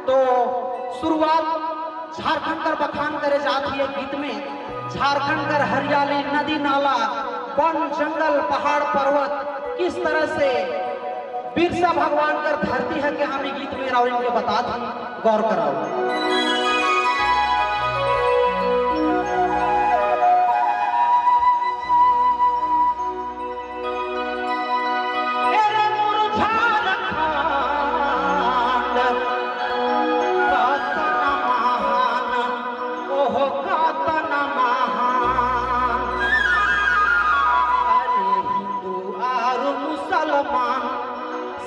तो शुरुआत झारखंड कर बखान करे जाती है गीत में। झारखंड कर हरियाली, नदी नाला, वन जंगल, पहाड़ पर्वत किस तरह से बिरसा भगवान कर धरती है कि हम गीत में और इनके बता दी, गौर कराओ।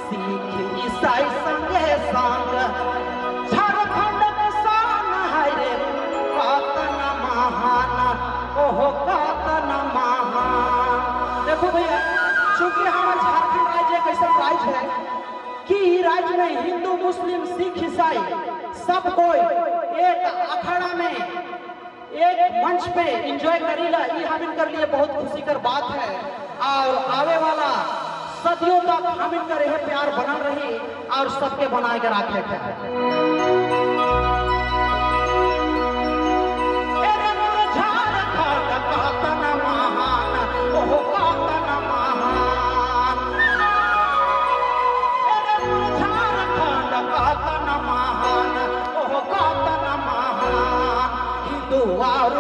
सिख ईसाई संगे संग झारखंड में शान है रे, कातन महान, ओहो कातन महान। देखो भैया, चूंकि हमारा झारखंड राज्य एक ऐसा राज्य है कि राज्य में हिंदू, मुस्लिम, सिख, ईसाई सब कोई एक अखाड़ा में, एक मंच पे एंजॉय करेला। ये हम इनकर लिए बहुत खुशी कर बात है। और आवे वाला सदियों तक हम इनका रहे प्यार बनल रही और सबके बनाए के रखे हिंदू और